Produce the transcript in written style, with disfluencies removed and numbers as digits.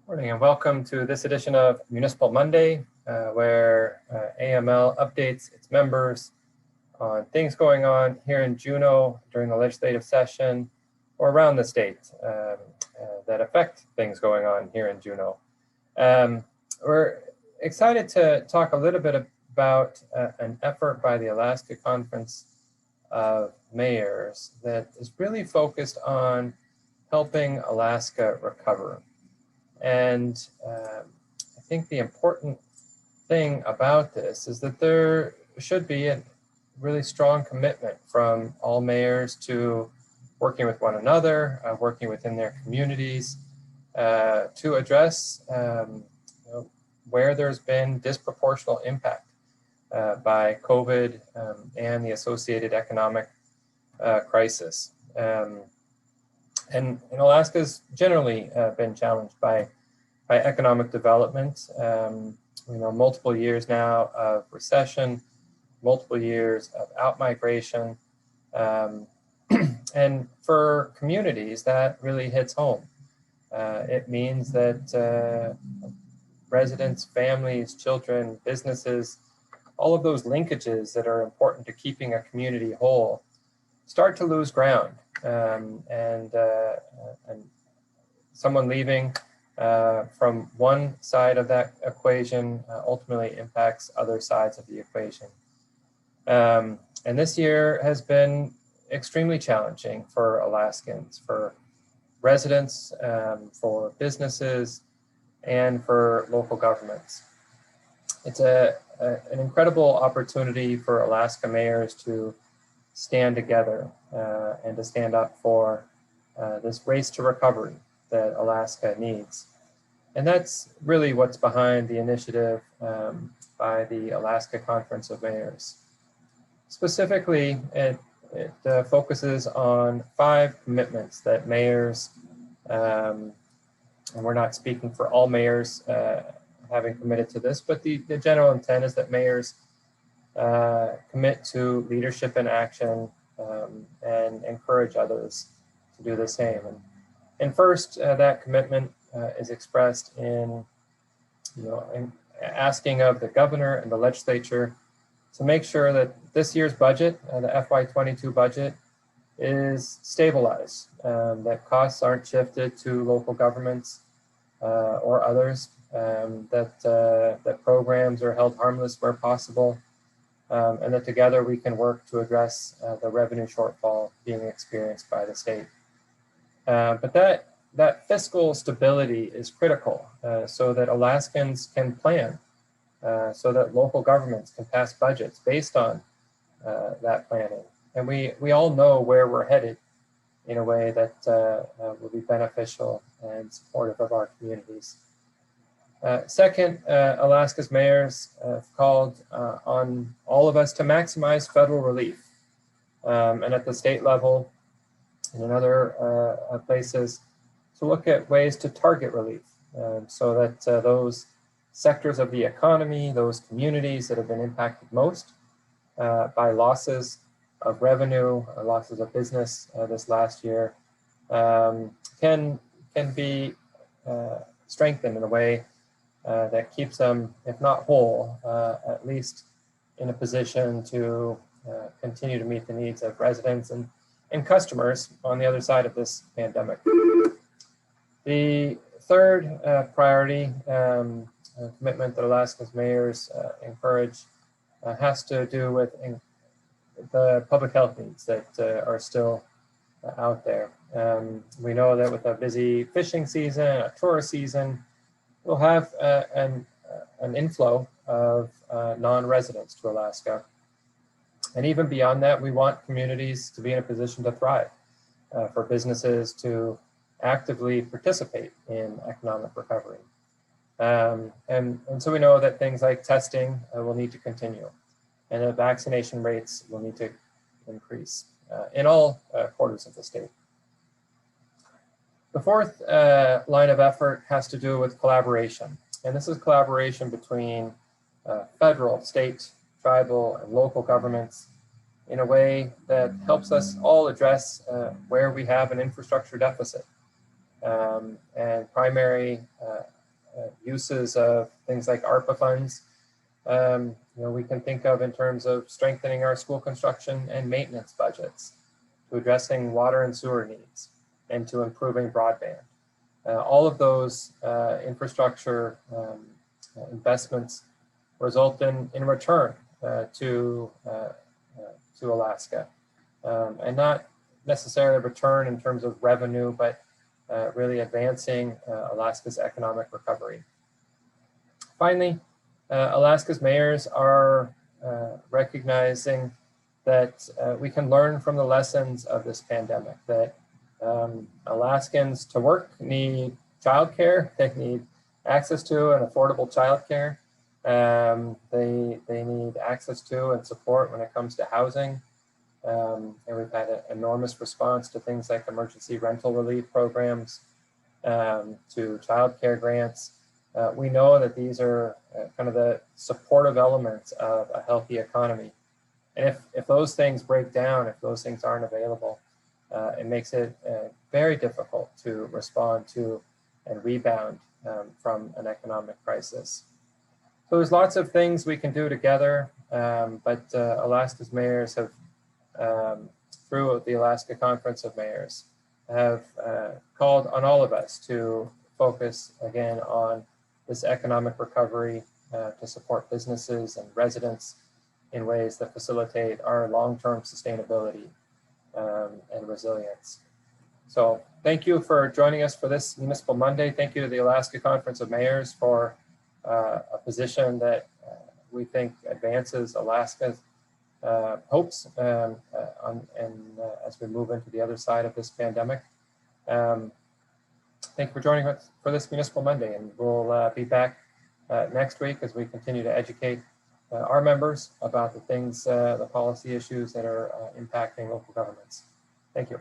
Morning and welcome to this edition of Municipal Monday, where AML updates its members on things going on here in Juneau during the legislative session or around the state that affect things going on here in Juneau. We're excited to talk a little bit about an effort by the Alaska Conference of Mayors that is really focused on helping Alaska recover. And I think the important thing about this is that there should be a really strong commitment from all mayors to working with one another, working within their communities to address where there's been disproportional impact by COVID and the associated economic crisis. And Alaska's generally been challenged by economic development. Multiple years now of recession, multiple years of outmigration. And for communities, that really hits home. It means that residents, families, children, businesses, all of those linkages that are important to keeping a community whole start to lose ground. And someone leaving from one side of that equation ultimately impacts other sides of the equation. And this year has been extremely challenging for Alaskans, for residents, for businesses, and for local governments. It's an incredible opportunity for Alaska mayors to stand together and to stand up for this race to recovery that Alaska needs. And that's really what's behind the initiative by the Alaska Conference of Mayors. Specifically, it focuses on 5 commitments that mayors, and we're not speaking for all mayors having committed to this, but the general intent is that mayors commit to leadership and action and encourage others to do the same. And first, that commitment is expressed in asking of the governor and the legislature to make sure that this year's budget, the FY22 budget, is stabilized, that costs aren't shifted to local governments or others, that programs are held harmless where possible, and that together we can work to address the revenue shortfall being experienced by the state. But that fiscal stability is critical so that Alaskans can plan, so that local governments can pass budgets based on that planning. And we all know where we're headed in a way that will be beneficial and supportive of our communities. Second, Alaska's mayors have called on all of us to maximize federal relief. And at the state level and in other places, to look at ways to target relief so that those sectors of the economy, those communities that have been impacted most by losses of revenue, losses of business this last year, can be strengthened in a way that keeps them, if not whole, at least in a position to continue to meet the needs of residents and customers on the other side of this pandemic. The third priority commitment that Alaska's mayors encourage has to do with the public health needs that are still out there. We know that with a busy fishing season, a tourist season, we'll have an inflow of non-residents to Alaska. And even beyond that, we want communities to be in a position to thrive, for businesses to actively participate in economic recovery. And so we know that things like testing will need to continue, and that vaccination rates will need to increase in all quarters of the state. The fourth line of effort has to do with collaboration. And this is collaboration between federal, state, tribal, and local governments in a way that helps us all address where we have an infrastructure deficit. And primary uses of things like ARPA funds, we can think of in terms of strengthening our school construction and maintenance budgets, to addressing water and sewer needs, and to improving broadband. All of those infrastructure investments result in return to Alaska, and not necessarily a return in terms of revenue, but really advancing Alaska's economic recovery. Finally, Alaska's mayors are recognizing that we can learn from the lessons of this pandemic, that Alaskans to work need childcare, they need access to and affordable childcare. They need access to and support when it comes to housing. And we've had an enormous response to things like emergency rental relief programs, to childcare grants. We know that these are kind of the supportive elements of a healthy economy. And if those things break down, if those things aren't available, it makes it very difficult to respond to and rebound from an economic crisis. So there's lots of things we can do together, but Alaska's mayors have, through the Alaska Conference of Mayors, have called on all of us to focus again on this economic recovery, to support businesses and residents in ways that facilitate our long-term sustainability and resilience. So thank you for joining us for this Municipal Monday. Thank you to the Alaska Conference of Mayors for a position that we think advances Alaska's hopes as we move into the other side of this pandemic. Thank you for joining us for this Municipal Monday, and we'll be back next week as we continue to educate our members about the things, the policy issues that are impacting local governments. Thank you.